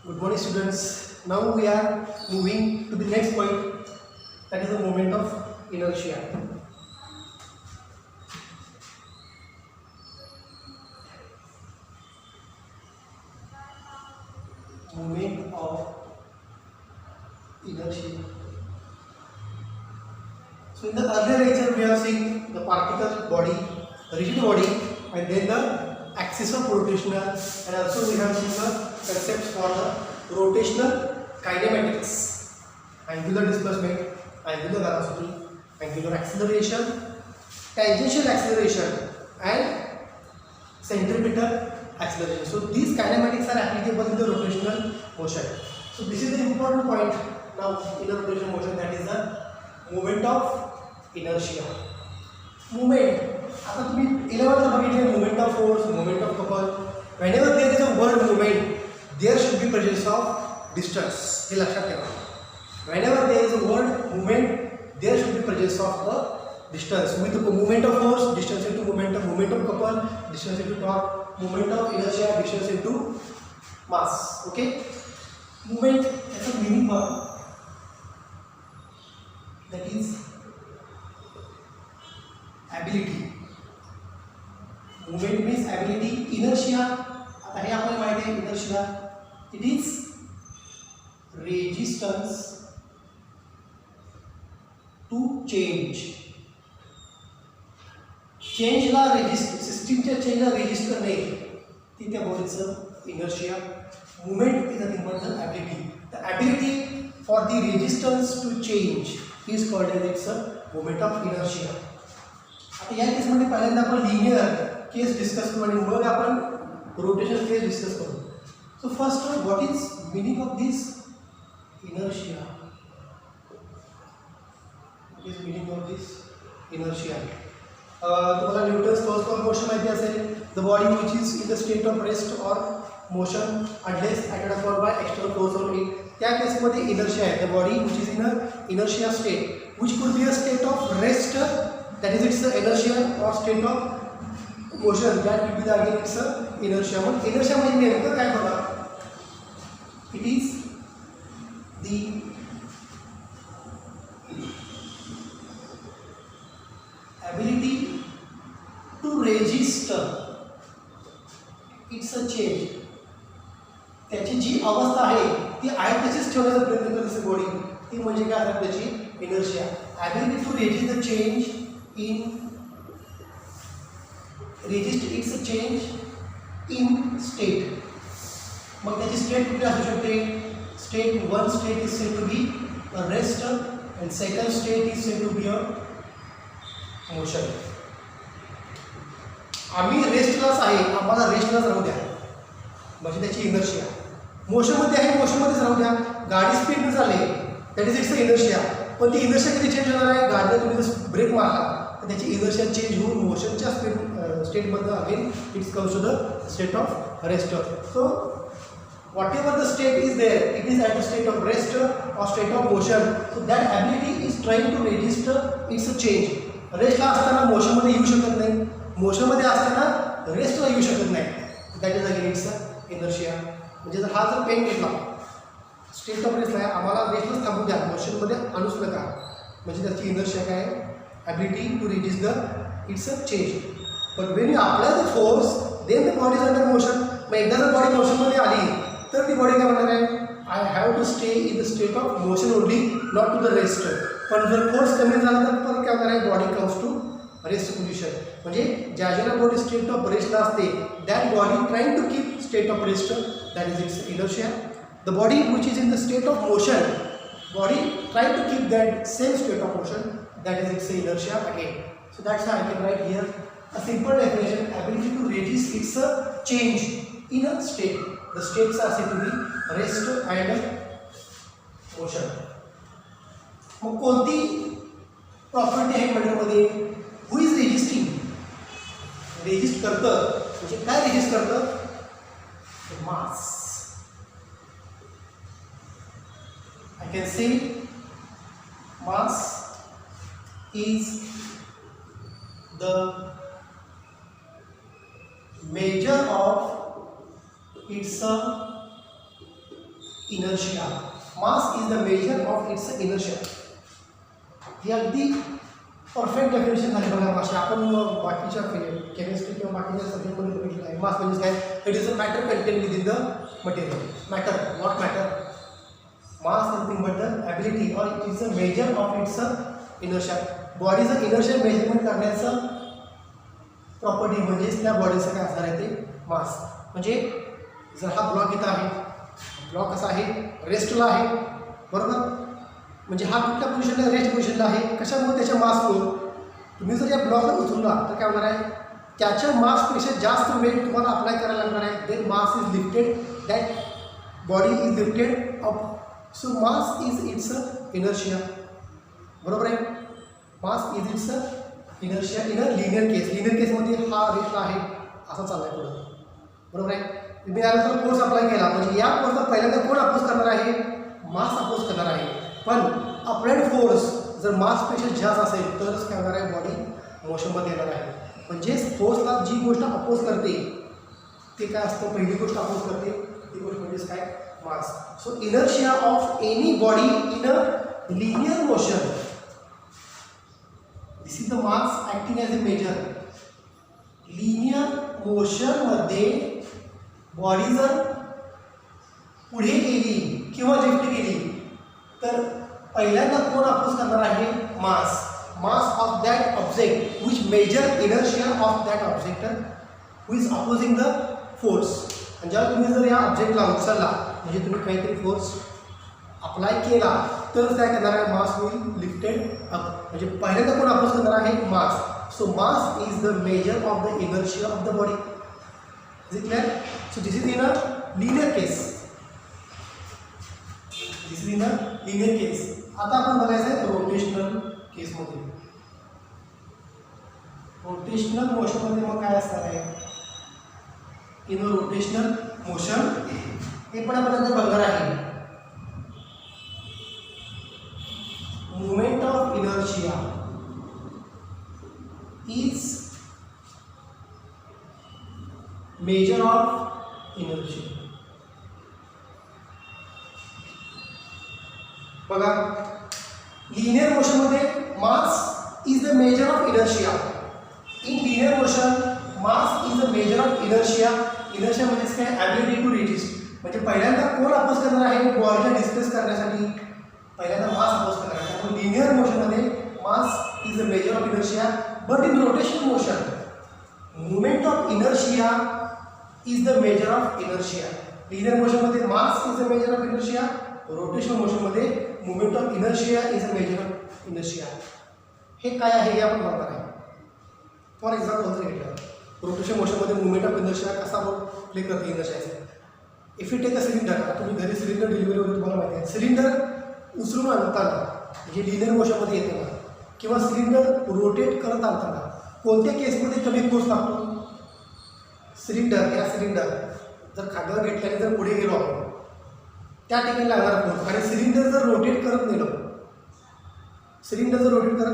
Good morning, students. Now we are moving to the next point, that is the moment of inertia. Moment of inertia. So in the earlier lecture we have seen the particle body, the rigid body, and then the axis of rotational, and also we have seen the concepts for the rotational kinematics, angular displacement, angular velocity, angular acceleration, tangential acceleration, and centripetal acceleration. So these kinematics are applicable in the rotational motion. So this is the important point now in the rotational motion, that is the moment of inertia. Movement. आता तुम्ही 11th बघितले moment of force, moment of couple. Whenever there is a word movement, there should be presence of distance. हे लक्षात ठेवा. Whenever there is a word movement, there should be presence of a distance. With the moment of force, distance into momentum, moment of couple, distance into torque, moment of inertia, distance into mass. Okay? Movement has a meaning that is ability. Movement means ability. Inertia, आता हे आपल्याला माहिती आहे inertia. It is resistance to change. Change La resist, system च्या change ला resist करणे, ती त्या बॉडीचं inertia. Movement is nothing but the ability. The ability for the resistance to change is called as its moment of inertia. आता या केसमध्ये पहिल्यांदा आपण linear case discuss करू आणि मग आपण रोटेशनल केस डिस्कस करू. So first, what is meaning of this inertia? What is meaning of this inertia? तुम्हाला Newton's first law of motion माहिती असेल. The body which is in the state of rest or motion unless acted upon by external force on it. त्या केसमध्ये inertia आहे. The body which is in a inertia state which could be a state of rest, that is its inertia, or state of motion, that will be the again its inertia. But inertia म्हणजे नेमकं काय बघा, it is the ability to register its a change. त्याची जी अवस्था आहे ती आहे तशीच ठेवण्याचा प्रयत्न करते बॉडी, ती म्हणजे काय असतात त्याची inertia. ability to register change in register its change in state. मग त्याची स्टेट कुठली असू शकते? State one state is said to be a rest and second state is said to be a motion. आम्ही रेस्टलाच आहे, आम्हाला रेस्टलाच राहू द्या, म्हणजे त्याची इनर्शिया. मोशनमध्ये आहे, मोशनमध्येच राहू द्या. गाडी स्पीडने चालली, दॅट इज इट्स इनर्शिया. पण ती इनर्शिया कधी चेंज होणार आहे? गाडीला तुम्ही जर ब्रेक मारला तर त्याची इनर्शिया चेंज होऊन मोशनच्या स्टेटमधनं again it's comes to the state of rest. So whatever the state is there, it is at the state of rest or state of motion. So that ability is trying to register its change. रेस्टला असताना मोशनमध्ये येऊ शकत नाही, मोशनमध्ये असताना रेस्टला येऊ शकत नाही. That is again it's inertia. म्हणजे जर हा जर पेन घेतला स्टेट ऑफ रेस्टला आहे, आम्हाला रेस्टलाच थांबू द्या, मोशनमध्ये आणूच नका, म्हणजे त्याची इनर्शिया काय आहे? Ability to resist its a change. But when you apply the force then the body is under motion. मग एकदा जर बॉडी मोशनमध्ये आली तर ती बॉडी काय म्हणणार आहे? I have to stay in the state of motion only, not to the rest. पण जर फोर्स कमी झाला तर पण काय होणार आहे? Body comes to rest position. म्हणजे ज्या ज्याला बॉडी स्टेट ऑफ रेस्टला असते, that body trying to keep state of rest, that is its inertia. The body which is in the state of motion, body try to keep that same state of motion, that is its inertia again. So that's how I can write here a simple definition: ability to resist its change in a state. The states are said to be rest and motion. मग कोणती property आहे मटेरियलमध्ये? Who is resisting? Resist करतं म्हणजे काय resist करतं? मास. I can say mass is the measure of its inertia. Mass is the measure of its inertia. ही अगदी perfect definition झाली बघा मास. आपण बाकीच्या केमिस्ट्री किंवा बाकीच्या सब्जेक्टमध्ये बघितलं आहे. मास म्हणजे काय? It is a matter content within the material. Matter, not matter. Mass nothing but the ability और it is a measure of its inertia. बॉडीचं इनर्शिया मेजरमेंट करण्याचं प्रॉपर्टी म्हणजेच त्या बॉडीचं काय असणार आहे ते मास. म्हणजे जर हा ब्लॉक इथं आहे, ब्लॉक कसा आहे? रेस्टला आहे, बरोबर. म्हणजे हा कुठल्या पोझिशनला? रेस्ट पोझिशनला आहे. कशामुळे? त्याच्या मासमुळे. तुम्ही जर या ब्लॉकला उचलला तर काय होणार आहे? त्याच्या मासपेक्षा जास्त वेट तुम्हाला अप्लाय करायला लागणार आहे. Then mass is lifted, that body is lifted up. So mass is its inertia. बरोबर आहे. Mass is its inertia in a linear case. Linear केसमध्ये हा रेस्टला आहे, असा चालला आहे पुढं. बरोबर आहे. तुम्ही यानंतर फोर्स अप्लाय केला म्हणजे या फोर्सला पहिल्यांदा कोण अपोज करणार आहे? मास अपोज करणार आहे. पण अप्लाइड फोर्स जर मासपेक्षा जास्त असेल तरच काय होणार आहे? बॉडी मोशनमध्ये येणार आहे. म्हणजेच फोर्सला जी गोष्ट अपोज करते ते काय असतं? पहिली गोष्ट अपोज करते ती गोष्ट म्हणजेच काय? Mass. So inertia of any body in a linear motion, this is the mass acting as a measure. Linear मोशनमध्ये बॉडी जर पुढे गेली किंवा लिफ्ट गेली तर पहिल्यांदा कोण अपोज करणार आहे? Mass. Mass of that object which measure inertia of that object who is opposing the force. आणि जेव्हा तुम्ही जर या ऑब्जेक्टला उचलला म्हणजे तुम्ही काहीतरी फोर्स अप्लाय केला तर काय करणार आहे? Mass will lifted up. म्हणजे पहिल्यांदा कोण अपोज करणार आहे? Mass. So mass is the measure of the inertia of the body. Is it clear? So this is in a linear case. This is in a linear case. आता आपण बघायचं आहे rotational केसमध्ये. रोटेशनल मोशनमध्ये मग काय असणार आहे? इन अ रोटेशनल मोशन हे पण आपण नंतर बघणार आहे. Moment of inertia is measure of inertia. बघा, लिनियर मोशनमध्ये mass is the measure of inertia. In linear motion mass is the measure of inertia. Inertia म्हणजेच काय? Ability to resist. म्हणजे पहिल्यांदा कोण अपोज करणार आहे? बॉडीला डिस्प्लेस करण्यासाठी पहिल्यांदा मास अपोज करणार आहे. त्यामुळे लिनियर मोशनमध्ये mass is the measure of inertia. But in rotational motion movement of inertia is the measure of inertia. Linear मोशनमध्ये mass is the measure of inertia. Rotational मोशनमध्ये movement of inertia is a measure of inertia. हे काय आहे हे आपण बघणार आहे. For example जर घेतलं रोटेशनल मोशनमध्ये मुवमेंट ऑफ इनर्शिया कसा रोल प्ले करते इनर्शियाचा. If you take a cylinder, आता तुम्ही घरी सिलेंडर डिलिव्हरी वगैरे तुम्हाला माहिती आहे. सिलेंडर उचलून आणताना म्हणजे लिनियर मोशनमध्ये येते ना किंवा सिलेंडर रोटेट करत आणताना कोणत्या केसमध्ये कमी फोर्स लागतो? सिलेंडर जर खांद्यावर घेतल्याने जर पुढे गेलो आपण त्या ठिकाणी लागणार फोर्स. आणि सिलेंडर जर रोटेट करत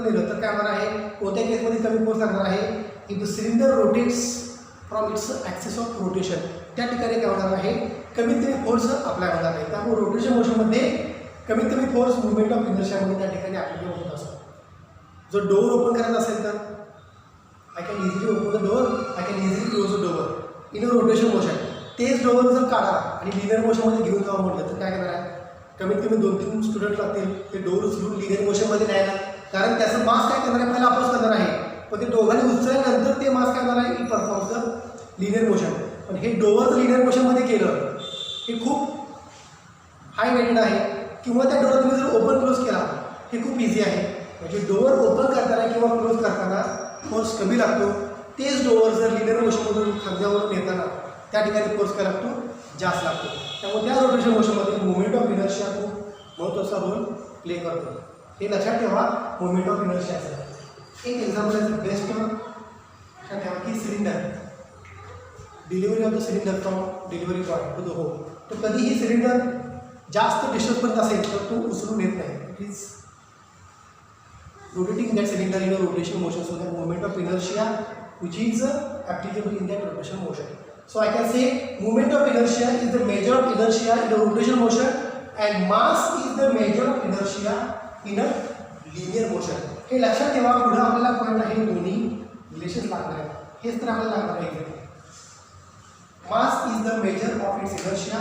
नेलं तर काय होणार आहे? कोणत्या केसमध्ये कमी फोर्स लागणार आहे? If the cylinder rotates from its axis of rotation, त्या ठिकाणी काय होणार आहे? कमीत कमी फोर्स अप्लाय होणार आहे. त्यामुळे रोटेशन मोशनमध्ये कमीत कमी फोर्स मुवमेंट ऑफ इनर्शियामध्ये त्या ठिकाणी ॲप्लिकेबल होत असतो. जर डोअर ओपन करायचा असेल तर I can easily open the door, I can easily close the door in a rotation motion. तेच डोअर जर काढा आणि लिनियर मोशनमध्ये घेऊन जावं म्हटलं तर काय करणार आहे? कमीत कमी 2-3 स्टुडंट लागतील ते डोअर उचलून लिनियर मोशनमध्ये न्यायला. कारण त्याचं मास काय करणार आहे? पहिला अपोज करणार आहे. पण ते दोघांनी उचलल्यानंतर ते मास काय करणार आहे? It performs the linear motion. पण हे डोअर लिनियर मोशनमध्ये केलं हे खूप हाय वेटेड आहे. किंवा त्या डोअर तुम्ही जर ओपन क्लोज केला हे खूप इझी आहे. म्हणजे डोअर ओपन करताना किंवा क्लोज करताना फोर्स कमी लागतो. तेच डोअर जर लिनियर मोशनमधून खांद्यावरून येताना त्या ठिकाणी फोर्स काय लागतो? जास्त लागतो. त्यामुळे त्या रोटेशन मोशनमध्ये मुवमेंट ऑफ इनर्शिया खूप महत्त्वाचा रोल प्ले करतो. हे लक्षात ठेवा मुवमेंट ऑफ इनर्शियाचा. एक एक्झाम्पल आहे बेस्ट लक्षात ठेवा की cylinder delivery of the cylinder from delivery point two the home. तर कधीही सिलेंडर जास्त डिस्टन्सपर्यंत असेल तर तो उचलून येत नाही. It is rotating that cylinder in a rotational motion, so that movement of inertia which is applicable in that rotational motion. So I can say movement of inertia is the measure of inertia in the rotational motion and mass is the measure of inertia in a linear motion. हे लक्षात ठेवा, पुढे आपल्याला point आहे दोन्ही relation लागणार आहे. हेच तर आपल्याला लागणार आहे. Mass is the measure of its inertia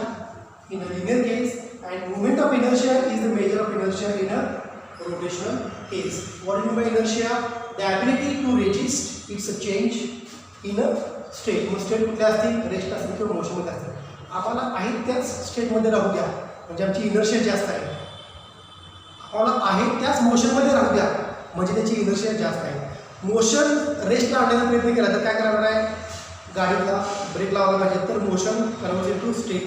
in a linear case and moment of inertia is the measure of inertia in a rotational case. What do you mean by inertia? The ability to resist its a change in a state. Mug state कुठल्या असतील, rest असेल किंवा मोशनमध्ये असतील. आम्हाला आहे त्याच स्टेटमध्ये राहू द्या, म्हणजे आमची इनर्शिया जास्त आहे. आम्हाला आहे त्याच मोशनमध्ये राहू द्या, म्हणजे त्याची इनर्शिया जास्त आहे. मोशन रेस्ट लावण्याचा प्रयत्न केला तर काय करावं आहे, गाडीला ब्रेक लावायला पाहिजे, तर motion converted to state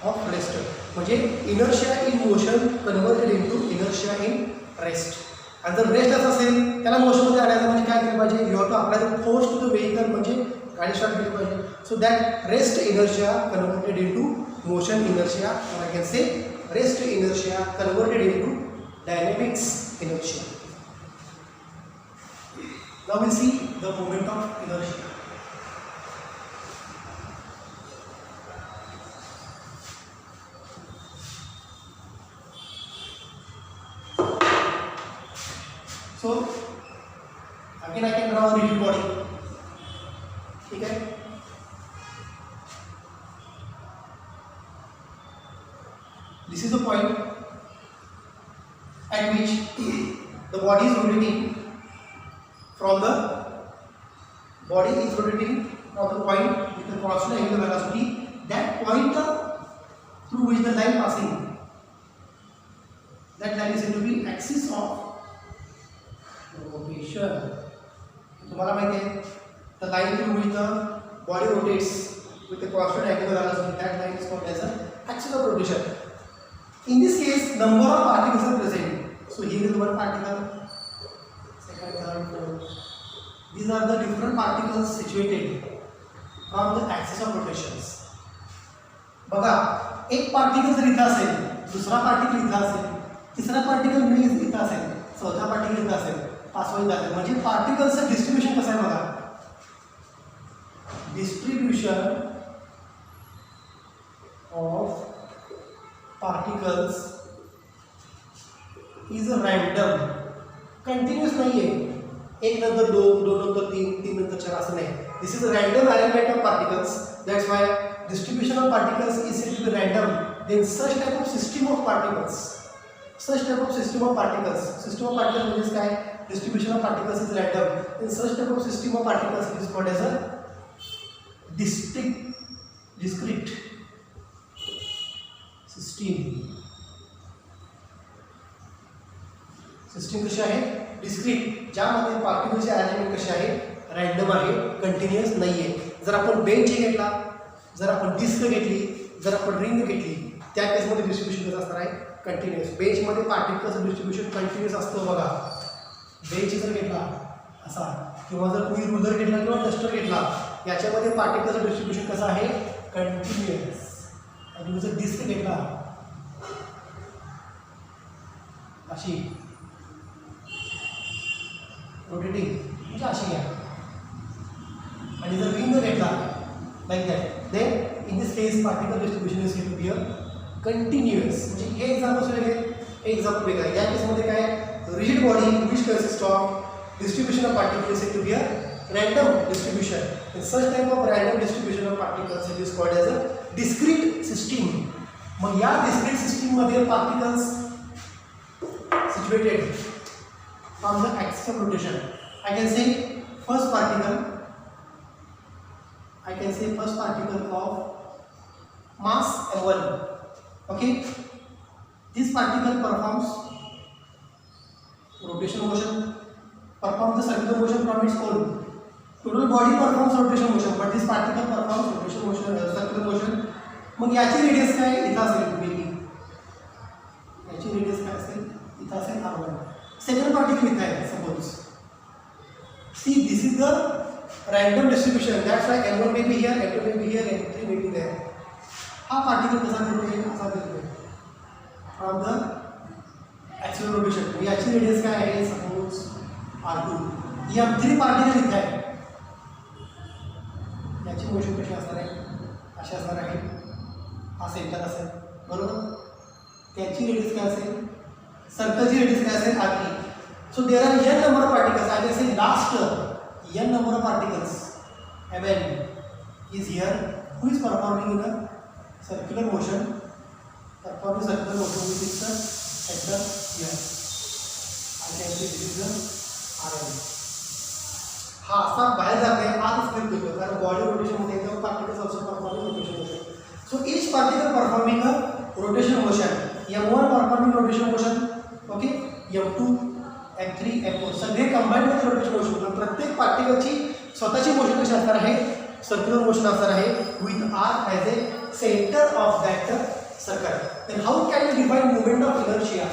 of rest, म्हणजे inertia in motion converted into inertia in rest. आणि जर रेस्ट असं असेल त्याला मोशनमध्ये आणायचं म्हणजे काय केलं पाहिजे, you have to apply the force to the vehicle, म्हणजे गाडी स्टार्ट केली पाहिजे. So that rest inertia converted into motion inertia, I can say rest inertia converted into dynamics inertia. Now we see the moment of inertia. So again I can draw a rigid body. ठीक है, this is the point at which the body is rotating from the point with the constant angular velocity. That point through which the line passing, that line is said to be axis of rotation. तुम्हाला माहिती आहे, the line through which the body rotates with the constant angular velocity, that line is called as an axis of rotation. In this case, number of particles are present. So here is one particle, second, third, fourth. These are the different particles situated from the axis of rotations. बघा, एक particle जर इथं असेल, दुसरा particle इथं असेल, तिसरा particle इथं असेल, चौथा पार्टिकल इथं असेल, पाचवा इथं असेल, म्हणजे पार्टिकलचं डिस्ट्रीब्युशन कसं आहे बघा. Distribution of particles is random, continuous नाही आहे. एक नंतर दोन, दोन नंतर तीन, तीन नंतर चार असं नाही. This is a random arrangement of particles. That's why distribution of particles is said to be random. Then such type of system of particles, system of particles means काय, distribution of particles is random. Then such type of system of particles is called as a discrete system कशी आहे, discrete, ज्यामध्ये पार्टिकलचे arrangement कशी आहे, random आहे, continuous नाही आहे. जर आपण बेंच घेतला, जर आपण डिस्क घेतली, जर आपण रिंग घेतली, त्या केसमध्ये डिस्ट्रीब्युशन कसं असणार आहे, कंटिन्युअस. बेंचमध्ये पार्टिकल्सचं डिस्ट्रीब्युशन कंटिन्युअस असतं बघा. बेंच जर घेतला असा, किंवा जर तुम्ही रुलर घेतला किंवा डस्टर घेतला, याच्यामध्ये पार्टिकल्सचं डिस्ट्रीब्युशन कसं आहे, कंटिन्युअस. आणि जर डिस्क घेतला अशी रोटेटिंग, म्हणजे अशी घ्या, आणि जर रिंग घेतला like that, then in this case particle distribution is going to be a continuous. म्हणजे हे एक्झाम्पल वेगळे, हे एक्झाम्पल वेगळं आहे. या केसमध्ये काय, rigid body which consists of distribution of particles is said to be a random distribution. In such type of random distribution of particles it is called as a discrete system. मग या discrete system मध्ये particles situated from the axis of rotation. I can say first particle of mass m1. Okay, this particle performs rotational motion, performs the circular motion from its own. Total body performs rotational motion, but this particle performs rotational motion, circular motion. मग याची radius काय, इथं असेल baby, याची radius काय असेल, इथं असेल r1. Second particle इथं आहे suppose. See, this is the random distribution. That's why L1 may be here, L2 may be here, L3 may be there. हा पार्टिकल कसा फिरतोय, असा फिरतोय फ्रॉम द ॲक्सियल रोटेशन. याची रेडियस काय आहे, सपोज r2. या थ्री पार्टिकल इथे आहे, याची मोशन कशी असणार आहे, अशी असणार आहे. हा सेंटर असेल, बरोबर. त्याची रेडियस काय असेल, सर्कलची रेडियस काय असेल r3. So there are n number of particles. I can say last n number of particles mn is here, who is performing in a circular motion, performing circular motion with its center here. I can say this is the rn. हा असा बाहेर जात आहे, आत स्थिर होतो, कारण body rotation मध्ये तेव्हा particles also performing rotation motion. So each particle performing a rotation motion. m1 performing rotation motion, okay, m2 m3 m4 सगळे कंबाईंड मध्ये रोटेशन मोशन. प्रत्येक पार्टिकलची स्वतःची मोशन कशी असणार आहे, सर्क्युलर मोशन असणार आहे with r as a centre of that circle. Then how can you define moment of inertia?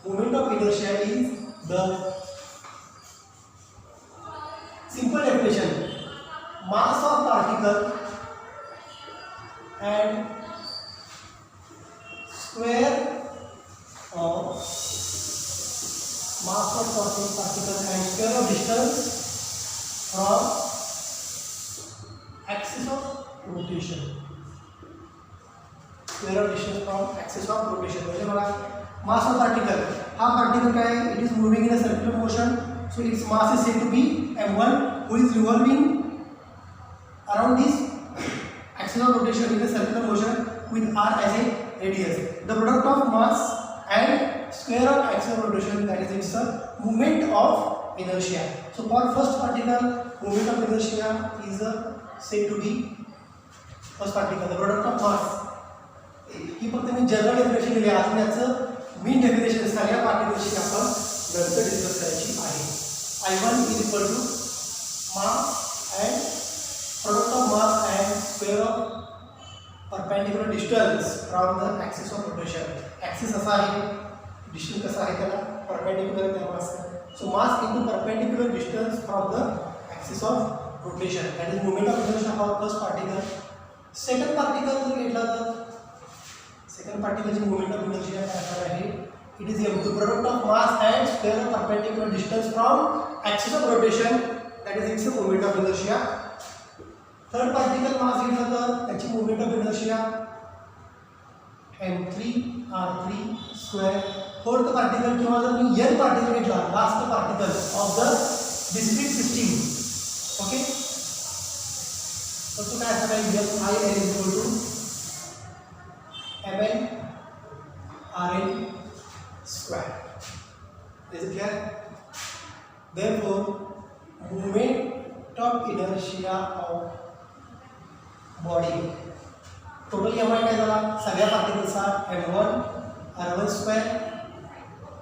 Moment of inertia is the simple definition: mass of particle and square of mass of particle and square of distance from axis of rotation. Square of distance from axis of rotation. म्हणजे बघा, mass of particle, हा particle काय आहे, it is moving in a circular motion. So its mass is said to be m1, who is revolving around this axis of rotation in a circular motion with r as a radius. The product of mass and square of axis of rotation, that is its moment of inertia. So for first particle, moment of inertia is said to be first particle, the product of mass. ही फक्त मी general definition दिली आहे. अजून याचं main definition सगळ्या पार्टिकलची आपण नंतर discuss करायची आहे. I1 is equal to mass and product of mass and square of perpendicular distance from the axis of rotation. Axis असा आहे, distance कसा आहे त्याला perpendicular त्यामुळे असं. So mass into perpendicular distance from the axis of rotation, that is moment of inertia for first particle. Second particle जर घेतला तर second particle ची moment of inertia काय असणार आहे, it is m2, product of mass and square of perpendicular distance from axis of rotation, that is its moment of inertia. Third particle mass घेतला तर त्याची moment of inertia m3 r3 square. Fourth particle किंवा जर मी n particle घेतला, last particle of the discrete system, okay, तर तो काय असणार आहे, mi is equal to mn rn square. Is it clear? Therefore, moment of inertia of body, total mi काय झाला, सगळ्या पार्टिकल्सचा m1 r1 square,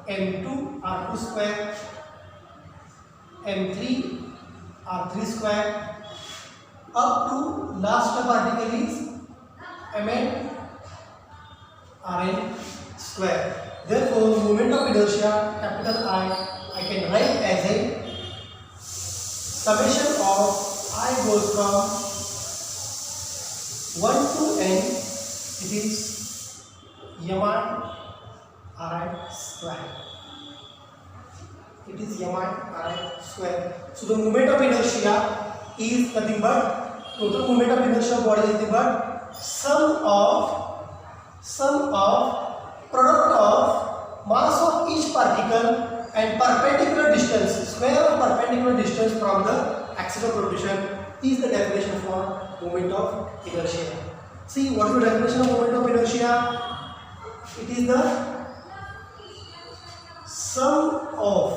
m2 r2 square, m3 r3 square, up to last particle is mn rn square. Therefore, moment of inertia, capital I can write as a summation of I goes from 1 to n, it is mi ri square. It is mi ri square. So the moment of inertia is nothing but, total moment of inertia of body is nothing but sum of product of mass of each particle and perpendicular distance, square of perpendicular distance from the axis of rotation is the definition for moment of inertia. See, what is the definition of moment of inertia? It is the sum of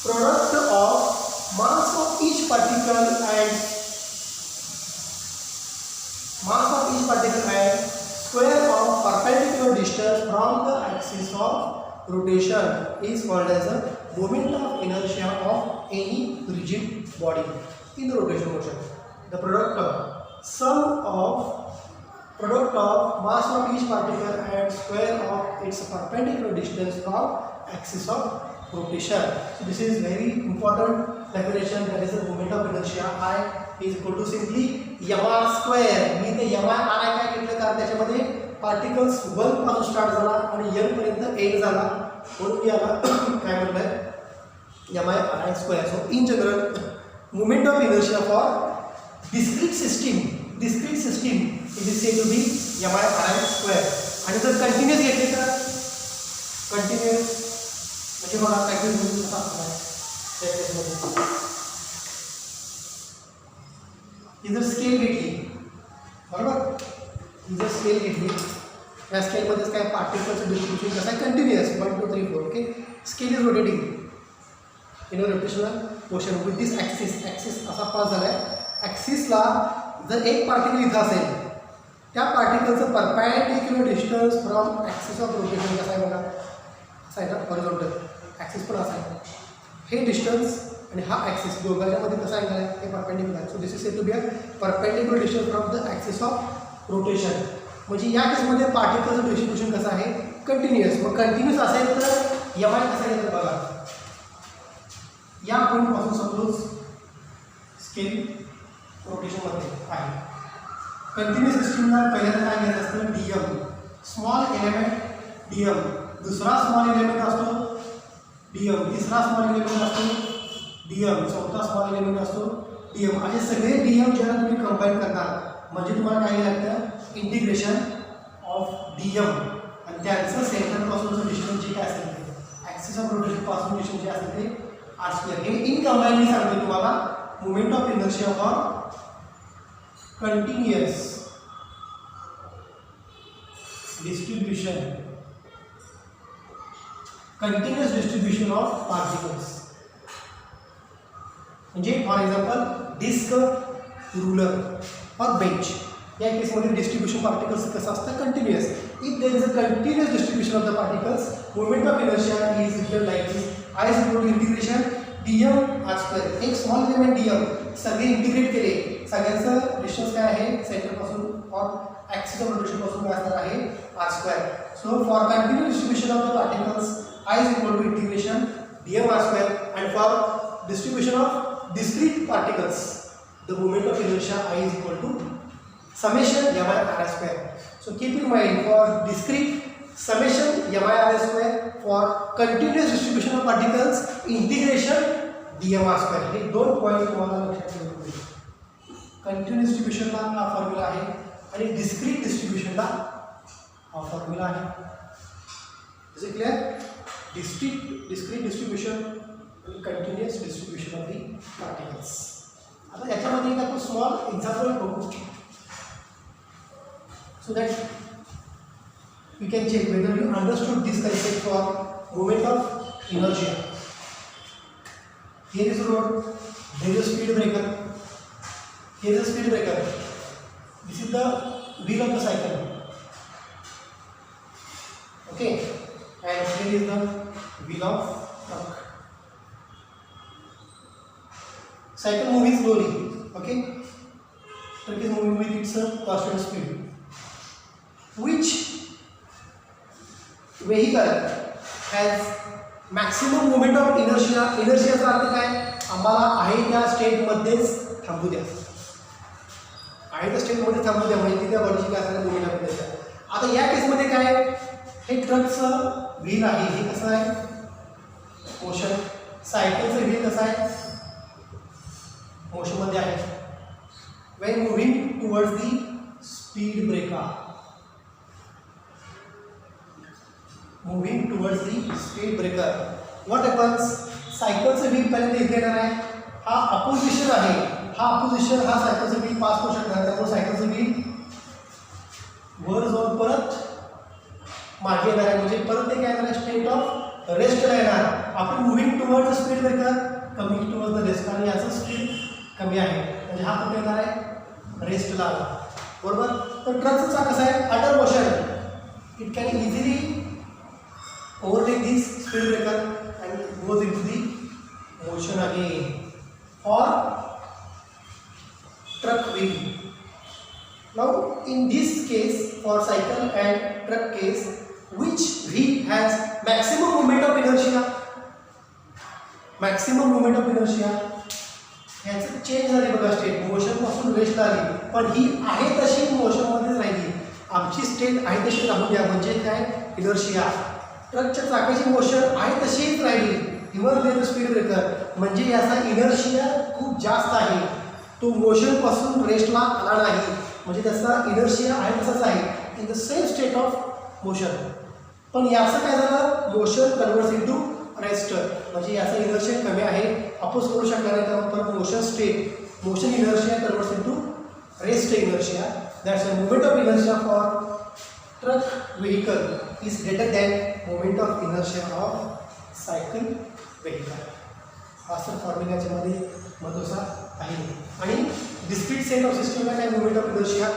product of mass of each particle and square of perpendicular distance from the axis of rotation is called as the moment of inertia of any rigid body in the rotation motion. The product of mass of each particle and square of its perpendicular distance from axis of rotation. So this is very important definition, that is the moment of inertia. I is equal to simply m square. मी ते m r काय घेतलं, कारण त्याच्यामध्ये particles 1 पासून start झाला आणि n पर्यंत and झाला, म्हणून मी याला काय म्हटलंय m r square. So in general moment of inertia for discrete system discrete system it is said to be MI/RI². आणि जर कंटिन्युअस घेतले तर कंटिन्युअस म्हणजे बघा कंटिन्युअस कसा असणार त्या केसमध्ये ही जर स्केल घेतली बरोबर, ही जर स्केल घेतली या स्केलमध्येच काय पार्टिकलचं डिस्ट्रीब्युशन कसं आहे continuous 1 2 3 4. Okay, scale is rotating in a rotational motion with this axis असा पास झाला आहे. ॲक्सिसला जर एक पार्टिकल इथं असेल त्या पार्टिकलचं perpendicular distance from axis of rotation कसं आहे बघा, असं आहे ना हॉरिझॉन्टल ॲक्सिस पण असा आहे. हे डिस्टन्स आणि हा ॲक्सिस दोघांच्यामध्ये कसा अँगल आहे ते परपेंडिक्युलर आहे. So this is said to be a perpendicular distance from the axis of rotation. म्हणजे या केसमध्ये पार्टिकलचं डिस्ट्रीब्युशन कसं आहे कंटिन्युअस. मग कंटिन्युअस असेल तर MI कसं येतं बघा, या पॉईंटपासून सपोज स्केल रोटेशनमध्ये आहे. कंटिन्युअस सिस्टीमला पहिल्यांदा काय घ्यायचं असतं DM, स्मॉल एलिमेंट DM, दुसरा स्मॉल एलिमेंट असतो DM, तिसरा स्मॉल एलिमेंट असतो DM, चौथा स्मॉल एलिमेंट असतो DM. असे सगळे DM जेव्हा तुम्ही कंबाईन करणार म्हणजे तुम्हाला काय लागतं इंटिग्रेशन ऑफ DM आणि त्यांचं सेंटरपासूनचं डिस्टन्स जे काय असेल ते ॲक्सिस ऑफ रोटेशनपासून डिस्टन्स जे असेल ते R². हे इन कंबाईनली सांगते तुम्हाला moment of inertia for continuous distribution of particles. म्हणजे फॉर एक्झाम्पल डिस्क, रुलर और बेंच या केसमध्ये डिस्ट्रीब्युशन पार्टिकल्स कसं असतं continuous. If there is a continuous distribution of the particles moment of inertia is equal like this I is equal to integration DM R². एक small element DM सगळे integrate केले, सगळ्यांचं distance काय आहे सेंटरपासून और axis of रोटेशनपासून काय असणार आहे R². So for continuous distribution of the particles I is equal to integration DM R² and for distribution of discrete particles the moment of inertia I is equal to summation MI/RI². So keep in mind for discrete summation MI/RI², for continuous distribution of particles integration DM_R². हे दोन point तुम्हाला लक्षात ठेवले पाहिजे. Continuous डिस्ट्रीब्युशनला हा formula आहे आणि discrete डिस्ट्रीब्युशनला हा formula आहे. Is it clear? Discrete distribution आणि continuous distribution of the particles. आता याच्यामध्ये एक आपण स्मॉल एक्झाम्पल बघू so that we can check whether you understood this concept for moment of inertia. Here is a road, there is a speed breaker, here is a speed breaker, this is the wheel of the cycle, okay, and here is the wheel of truck. Cycle moving slowly, okay, truck is moving with its constant speed. Which vehicle has maximum moment of inertia? इनर्शियाचा अर्थ काय, आम्हाला आहे त्या स्टेटमध्येच थांबू द्या, आहे त्या स्टेटमध्ये थांबू द्या म्हणजे त्या बॉडीची काय असणार मोमेंट ऑफ इनर्शिया. आता या केसमध्ये काय, हे ट्रकचं व्हील आहे, हे कसं आहे मोशन, सायकलचं व्हील कसं आहे मोशनमध्ये आहे. When moving towards the speed breaker, moving towards the speed breaker, what happens, सायकलचं व्हील पहिल्यांदा इथे येणार आहे, हा अपोजिशन आहे, हा अपोजिशन हा सायकलचं व्हील पास करू शकणार, त्यामुळे सायकलचं व्हील वर जाऊन परत मागे येणार आहे, म्हणजे परत ते काय येणार आहे स्टेट ऑफ रेस्टला येणार. आपण moving towards speed breaker, coming towards the rest, आणि याचं स्पीड कमी आहे म्हणजे हा कुठे येणार आहे रेस्टला, बरोबर. तर ट्रकचं चाक कसं आहे under motion, it can easily overtake this speed breaker and goes into the motion again. Or truck wheel. Now in this case for cycle and truck case, which wheel has maximum moment of inertia? Maximum moment of inertia याचं change झाली बघा, state मोशनपासून रेस्टला आली, पण ही आहे तशी मोशनमध्येच राहिली. आमची state आहे तशी राहू द्या म्हणजे काय इनर्शिया. ट्रकच्या चाकाची मोशन आहे तशीच राहिली इव्हन देर स्पीड ब्रेकर, म्हणजे याचा इनर्शिया खूप जास्त आहे, तो मोशनपासून रेस्टला आला नाही. म्हणजे त्याचा इनर्शिया आहे तसाच आहे in the same state of motion. पण याचं काय झालं, मोशन कन्वर्ट्स इंटू रेस्टर, म्हणजे याचं इनर्शिया कमी आहे, अपोज करू शकणार नाही, तर motion state, motion inertia converts into rest inertia. That's a moment of inertia for truck vehicle is greater than moment of inertia of cycle vehicle. हा sir formula याच्यामध्ये महत्त्वाचा आहे. आणि डिस्क्रीट सेट ऑफ सिस्टमला काय moment of inertia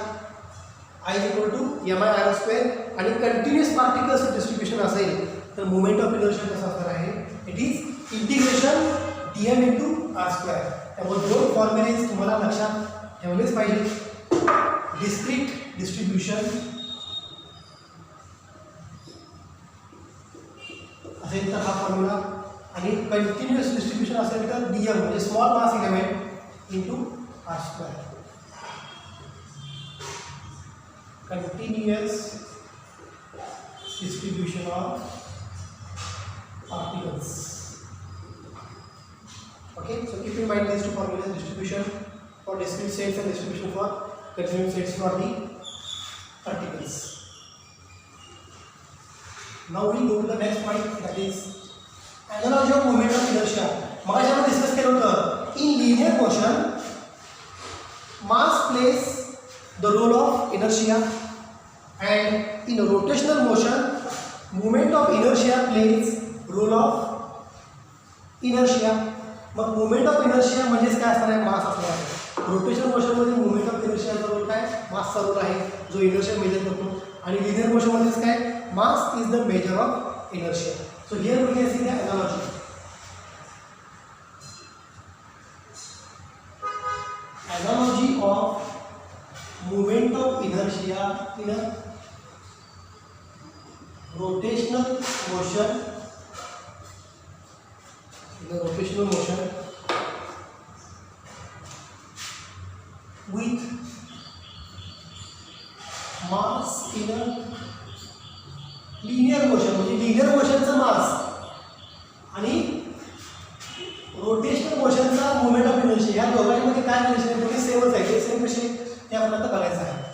I equal to mi r², आणि continuous particles distribution असेल तर मोमेंट ऑफ इनर्शिया कसा असणार आहे, it is integration dm into r². त्यामुळे दोन फॉर्म्युलेज तुम्हाला लक्षात ठेवलेच पाहिजे. डिस्क्रीट डिस्ट्रीब्युशन असेल तर हा फॉर्म्युला, आणि कंटिन्युअस डिस्ट्रीब्युशन असेल तर dm म्हणजे small mass element into r². continuous distribution of particles. Okay, so keep in mind these two formulas: distribution for discrete sets and distribution for continuous sets for the particles. Now we go to the next point, that is analogy of moment of inertia. मगाशी आपण discuss केलं होतं, in linear motion mass plays the role of inertia, and in rotational motion moment of inertia plays role of inertia. Mug moment of inertia म्हणजेच काय असणार आहे, मास असणार आहे. रोटेशनल मोशनमध्ये moment of inertia चा रोल काय, मासचा रोल आहे जो इनर्शिया मेजर करतो. आणि लिनियर मोशन मध्येच काय, mass is the measure of inertia. So here we can see the analogy. Analogy of movement of inertia in a rotational motion, with mass in a linear motion. म्हणजे linear motionचा मास आणि rotational मोशनचा moment of inertia, या दोघांमध्ये काय relation आहे, दोन्ही सेमच आहे. ते सेम कसे ते आपल्याला बघायचं आहे.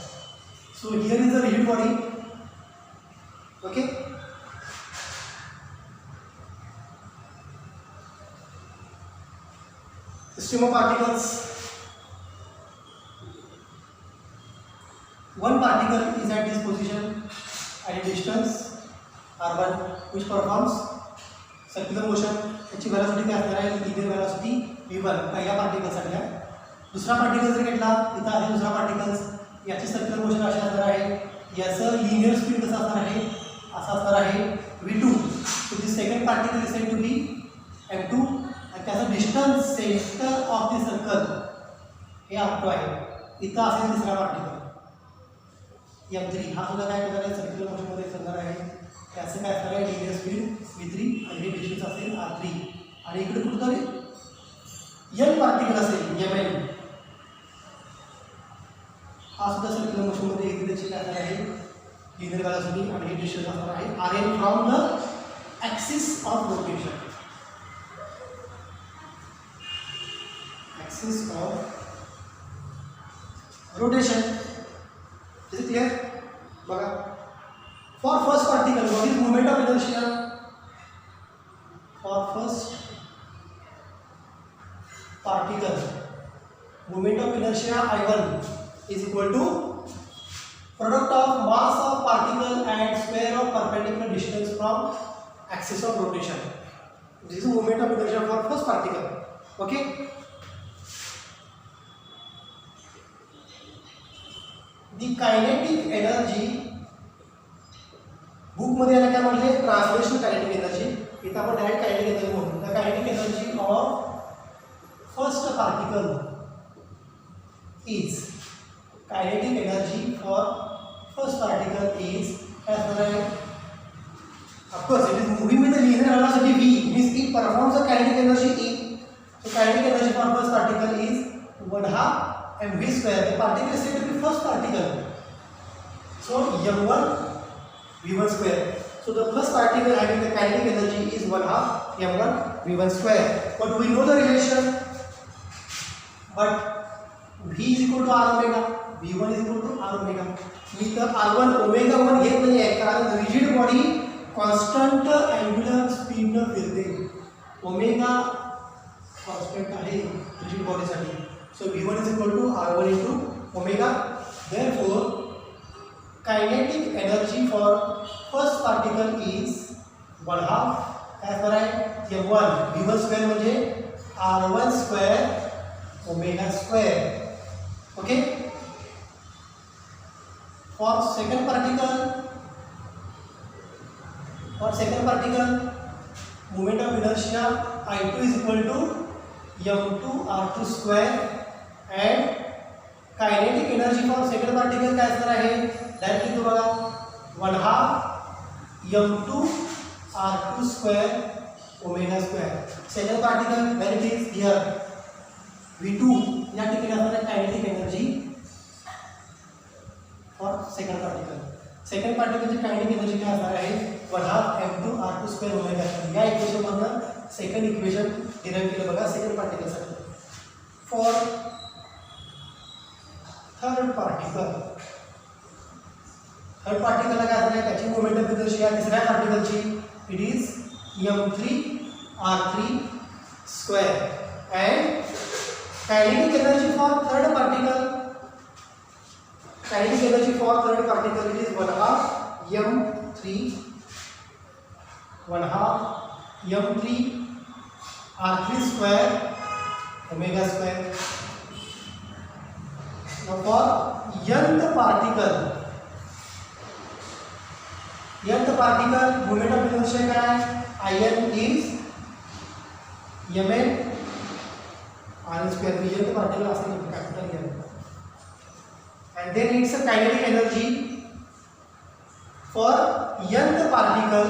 So here is a rigid body. Okay, system of particles. one particle is at this position at a distance r1 which performs circular motion. याची वेलोसिटी काय असणार आहे, लिनियर वेलोसिटी v1 पहिल्या पार्टिकलसाठी आहे. दुसरा पार्टिकल जर घेतला, इथं आहे दुसरा पार्टिकल्स, याची सर्क्युलर मोशन अशी असणार आहे, याचं लिनियर स्पीड कसं असणार आहे, असं असणार आहे v2. So this second particle is said to be m2, आणि त्याचं distance centre of the circle हे r2 आहे. इथं असेल तिसरा पार्टिकल m3, हा सुद्धा काय करणार आहे, सर्क्युलर मोशनमध्ये असणार आहे. त्याचं काय असणार आहे, लिनियर स्पीड v3, आणि हे डिस्टन्स असेल r3. आणि इकडे कुठेतरी n पार्टिकल असेल mn, हा सुद्धा सर्क्युलर मोशनमध्ये इकडे त्याची काय असणार आहे, लिनियर वेलोसिटी, आणि हे डिस्टन्स असणार आहे rn from the axis of rotation. Axis of rotation. Is it clear? बघा, for first particle what is moment of inertia? For first particle moment of inertia I1 is equal to product of mass of particle and square of perpendicular distance from axis of rotation. This is moment of inertia for first particle. Okay, the kinetic energy book मध्ये याला काय म्हटले, translational kinetic energy. इथं आपण direct kinetic energy म्हणतो. The kinetic energy of first particle is, kinetic energy for first particle is, of course it is moving with the linear velocity v, means it performs a kinetic energy E. So kinetic energy for first particle is 1/2 mv square. The particle is said to be first particle, so m1 v1 square. So the first particle having the kinetic energy is 1/2 m1 v1 square. But we know the relation, but v is equal to r omega. V1 is equal to R omega. मी तर R1 omega 1 घेत नाही आहे कारण rigid body constant angular स्पीडनं फिरते. Omega constant आहे rigid बॉडीसाठी. So V1 is equal to R1 into omega. Therefore, kinetic energy for first particle is 1/2 काय पर आहे M1 V1 स्क्वेअर म्हणजे R1 square omega square. Okay. For second particle moment of inertia I2 is equal to M2 R2 square and kinetic energy for second particle काय असणार आहे direct लिहितो बघा 1/2 M2 R2 square omega square. second particle when it is here V2 या ठिकाणी असणार आहे kinetic energy for second particle. second particle ची kinetic energy काय असणार आहे 1/2 M2 R2 square omega square. या इक्वेशन मधून सेकंड इक्वेशन डिराइव केलं बघा सेकंड पार्टिकल साठी. फॉर थर्ड पार्टिकल काय असणार आहे त्याची मोमेंट ऑफ इनर्शिया तिसऱ्या पार्टिकलची it is M3 R3 square and kinetic energy for third particle it is 1/2 M3 R3 square omega square. Now for nth particle moment of inertia काय In is Mn R square. nth particle असेल capital M and then it's a kinetic energy for nth particle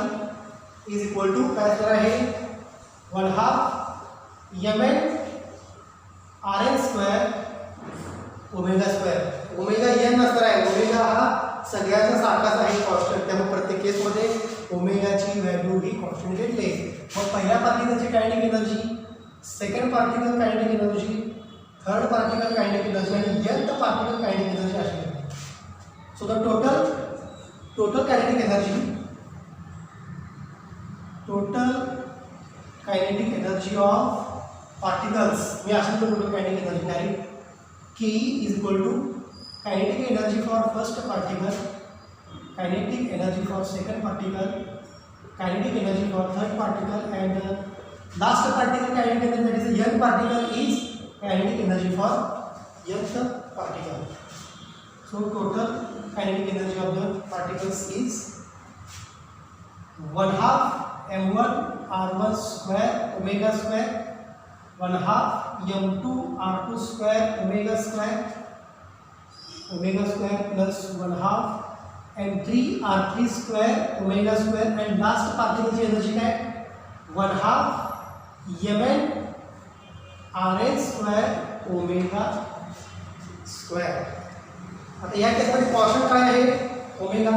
is equal to काय असणार आहे 1/2 Mn Rn square omega square. Omega n असणार आहे. Omega हा सगळ्यांचा सारखाच आहे कॉन्स्टंट त्यामुळे प्रत्येक केसमध्ये ओमेगाची व्हॅल्यू ही कॉन्स्टंट घेतली. मग पहिल्या पार्टिकलची kinetic energy, second particle kinetic energy, third particle kinetic energy आणि nth पार्टिकल कायनेटिक एनर्जी अशी आहे. So the total kinetic energy of particles मी अशा total kinetic energy direct K is equal to kinetic energy for first particle, kinetic energy for second particle, kinetic energy for third particle, and last particle kinetic energy, that is the nth particle, is kinetic energy for nth particle. So total kinetic energy of the particles is 1/2 M1 R1 square omega square, 1/2 M2 R2 square omega square plus 1/2 M3 R3 square omega square, and last particle की energy काय 1/2 Mn Rn square omega square. आता या केसमध्ये constant काय आहे omega.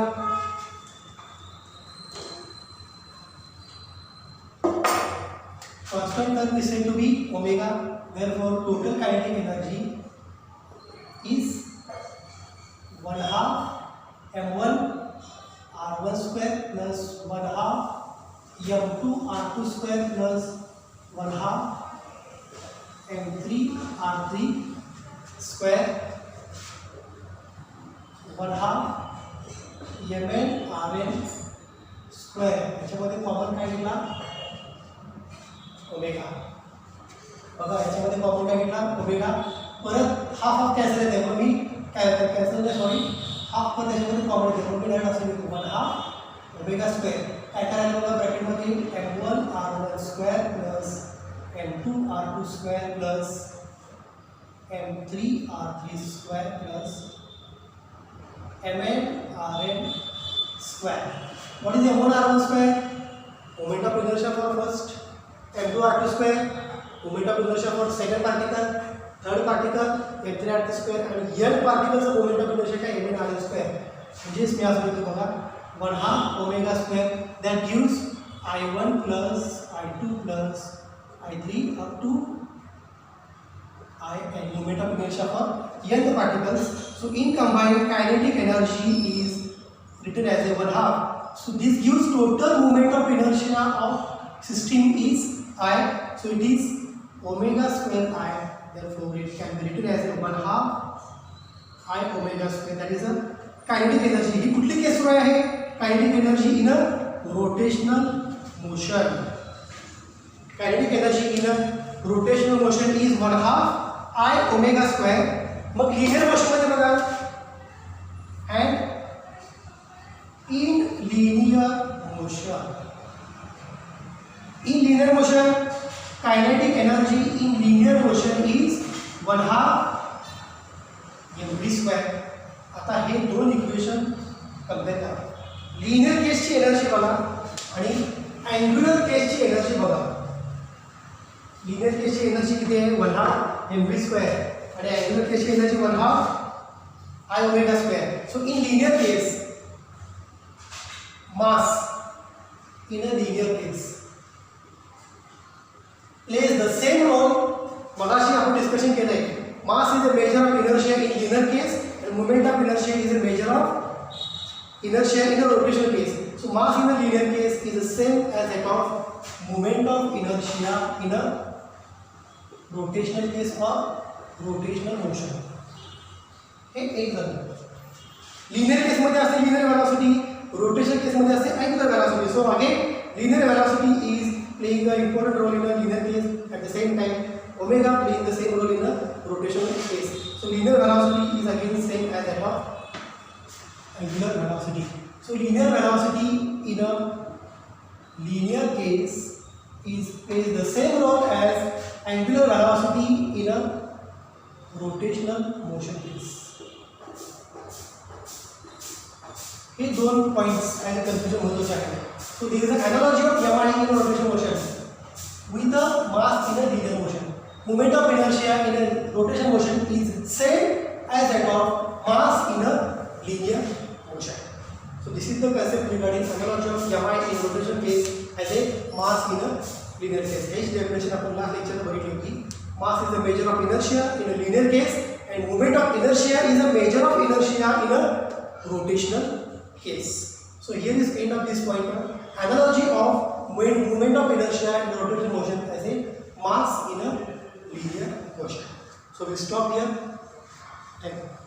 Constant term is said to be omega. Therefore, total kinetic energy is 1/2 M1 R1 square plus 1/2 M2 R2 square plus 1/2 M3 R3 square, 1/2 Mn Rn square. याच्यामध्ये common काय घेतला omega. बघा याच्यामध्ये कॉमन काय घेतला omega. परत half cancel येते मग मी cancel नाही सॉरी हाफ पण त्याच्यामध्ये कॉमन येते मग मी डायरेक्ट असं लिहितो 1/2 ओमेगा स्क्वेअर. काय करायला बघा ब्रॅकेटमध्ये M1 R1 square plus M2 R2 square plus M3 R3 square plus Mn Rn square. What is M1 R1 square? Moment of inertia for first, M2 R2 square moment of inertia for second particle, third particle M3 R3 square and n particles moment of inertia का Mn Rn square. म्हणजेच मी असं लिहितो बघा 1/2 omega square that gives I1 plus I2 plus I3 up to I and moment of inertia for nth particles. So in combined kinetic energy is written as a 1/2. So this gives total moment of inertia of system is I. So it is omega square I. Therefore it can be written as a 1/2 I omega square. That is a kinetic energy. ही कुठली case सुरू आहे? Kinetic energy in a rotational motion. Kinetic energy in a rotational motion is 1/2 I omega square. Mug linear motion मध्ये बघा, and in linear motion kinetic energy in linear motion is 1/2 mv square. आता हे दोन equation compare करा. Linear केसची energy बघा आणि angular केसची energy बघा. Linear केसची energy किती आहे? 1/2 mv स्क्वेअर आणि angular केसची energy 1/2 I omega square. So in linear case, mass in a linear case plays the same role. मगाशी आपण डिस्कशन केलंय. Mass is a measure of inertia in linear case and moment of inertia is a measure of inertia in a rotational case. So mass in a linear case is the same as that of moment of inertia in a rotational case or rotational motion. हे एक झालं. Linear case मध्ये असते linear velocity, rotational case मध्ये असते angular velocity. So again linear velocity is playing a important role in a linear case. At the same time omega playing the same role in a rotational case. So linear velocity is again same as that of angular velocity. So linear velocity in a linear case plays the same role as angular velocity in a rotational motion case. हे दोन points आणि confusion महत्त्वाचे आहेत. सो this is a analogy of MI in a rotational motion with a mass in a linear motion. Moment of inertia in a rotational motion is same as that of mass in a linear motion. So this is the concept regarding analogy of MI in rotational case as a mass in a linear case. H definition आपण last lecture मध्ये बघितली होती. Mass is a measure of inertia in a linear case and moment of inertia is a measure of inertia in a rotational case. So here is end of this point. Analogy of moment of inertia in rotational motion as a mass in a linear motion. So we stop here. Thank you.